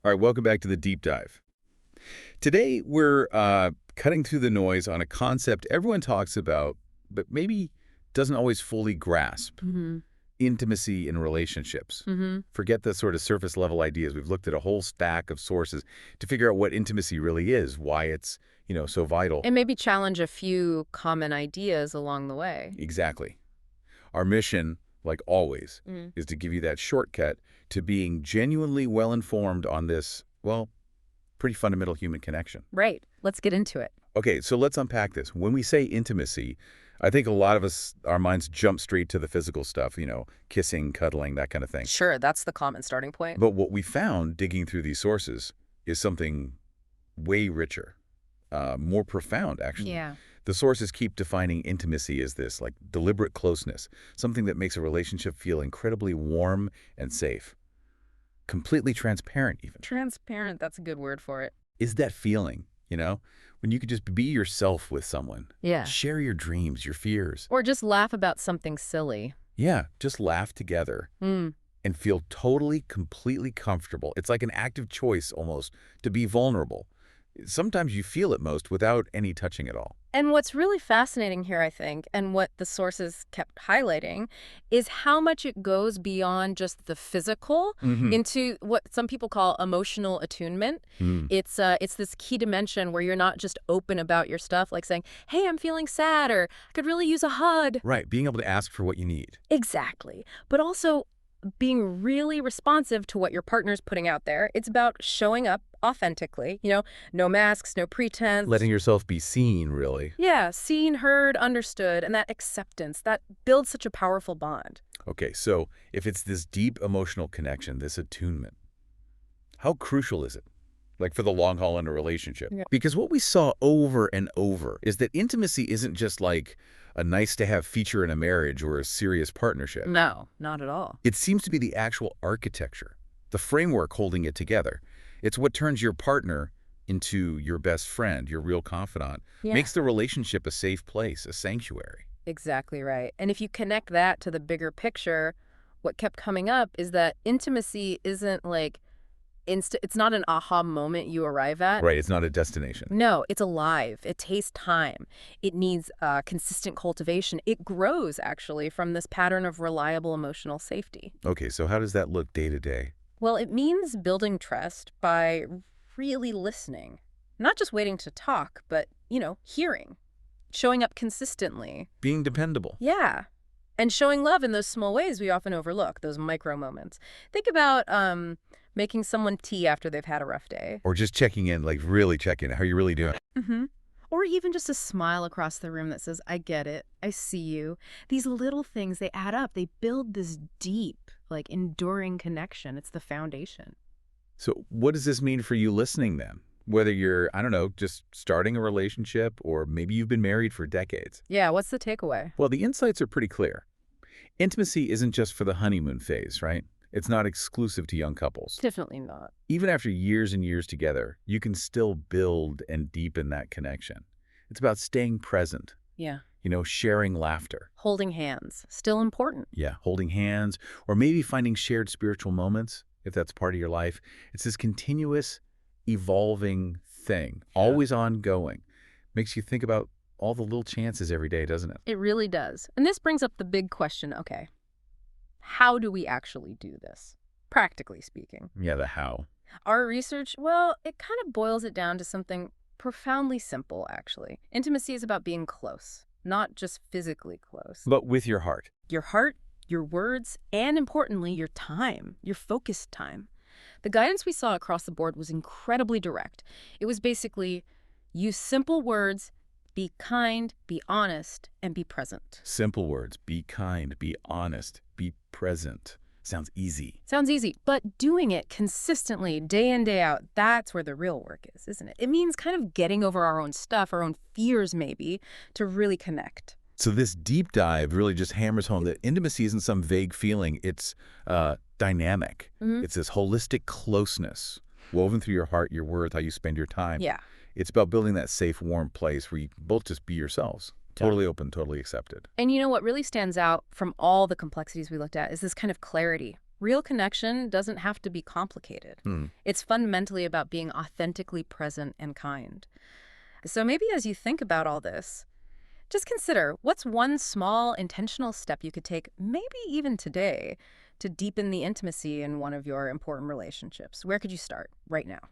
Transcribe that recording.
All right, welcome back to the deep dive. Today, we're cutting through the noise on a concept everyone talks about, but maybe doesn't always fully grasp. Mm-hmm. Intimacy in relationships. Mm-hmm. Forget the sort of surface level ideas. We've looked at a whole stack of sources to figure out what intimacy really is, why it's, so vital. And maybe challenge a few common ideas along the way. Exactly. Our mission, like always, Mm. is to give you that shortcut to being genuinely well-informed on this, well, pretty fundamental human connection. Right. Let's get into it. Okay, so let's unpack this. When we say intimacy, I think a lot of us, our minds jump straight to the physical stuff, kissing, cuddling, that kind of thing. Sure, that's the common starting point. But what we found digging through these sources is something way richer, more profound, actually. Yeah. The sources keep defining intimacy as this, like, deliberate closeness, something that makes a relationship feel incredibly warm and safe. Completely transparent, even. Transparent, that's a good word for it. Is that feeling, when you could just be yourself with someone. Yeah. Share your dreams, your fears. Or just laugh about something silly. Yeah, just laugh together Mm. and feel totally, completely comfortable. It's like an active choice, almost, to be vulnerable. Sometimes you feel it most without any touching at all. And what's really fascinating here, I think, and what the sources kept highlighting, is how much it goes beyond just the physical into what some people call emotional attunement. Mm. It's this key dimension where you're not just open about your stuff, like saying, hey, I'm feeling sad, or I could really use a hug. Right, being able to ask for what you need. Exactly. But also being really responsive to what your partner's putting out there. It's about showing up authentically, no masks, no pretense. Letting yourself be seen, really. Yeah, seen, heard, understood, and that acceptance, that builds such a powerful bond. Okay, so if it's this deep emotional connection, this attunement, how crucial is it? Like for the long haul in a relationship? Yeah. Because what we saw over and over is that intimacy isn't just like a nice-to-have feature in a marriage or a serious partnership. No, not at all. It seems to be the actual architecture, the framework holding it together. It's what turns your partner into your best friend, your real confidant, Yeah. makes the relationship a safe place, a sanctuary. Exactly right. And if you connect that to the bigger picture, what kept coming up is that intimacy isn't like it's not an aha moment you arrive at. Right, it's not a destination. No, it's alive. It takes time. It needs consistent cultivation. It grows, actually, from this pattern of reliable emotional safety. Okay, so how does that look day to day? Well, it means building trust by really listening. Not just waiting to talk, but, hearing. Showing up consistently. Being dependable. Yeah. And showing love in those small ways we often overlook, those micro moments. Think about making someone tea after they've had a rough day. Or just checking in, like really checking in. How are you really doing? Mm-hmm. Or even just a smile across the room that says, I get it. I see you. These little things, they add up. They build this deep, enduring connection. It's the foundation. So what does this mean for you listening then? Whether you're, I don't know, just starting a relationship or maybe you've been married for decades. Yeah, what's the takeaway? Well, the insights are pretty clear. Intimacy isn't just for the honeymoon phase, right? It's not exclusive to young couples. Definitely not. Even after years and years together, you can still build and deepen that connection. It's about staying present, Yeah. sharing laughter. Holding hands, still important. Yeah, holding hands, or maybe finding shared spiritual moments, if that's part of your life. It's this continuous, evolving thing, always ongoing. Makes you think about all the little chances every day, doesn't it? It really does. And this brings up the big question, okay, how do we actually do this, practically speaking? Yeah, the how. Our research, well, it kind of boils it down to something profoundly simple, actually. Intimacy is about being close, not just physically close. But with your heart. Your heart, your words, and importantly, your time, your focused time. The guidance we saw across the board was incredibly direct. It was basically use simple words, be kind, be honest, and be present. Simple words. Be kind, be honest, be present. Sounds easy. Sounds easy, but doing it consistently, day in, day out, that's where the real work is, isn't it? It means kind of getting over our own stuff, our own fears maybe, to really connect. So this deep dive really just hammers home that intimacy isn't some vague feeling. It's dynamic. Mhm. It's this holistic closeness woven through your heart, your words, how you spend your time. Yeah. It's about building that safe, warm place where you both just be yourselves. Totally open, totally accepted. And you know what really stands out from all the complexities we looked at is this kind of clarity. Real connection doesn't have to be complicated. Hmm. It's fundamentally about being authentically present and kind. So maybe as you think about all this, just consider what's one small intentional step you could take, maybe even today, to deepen the intimacy in one of your important relationships. Where could you start right now?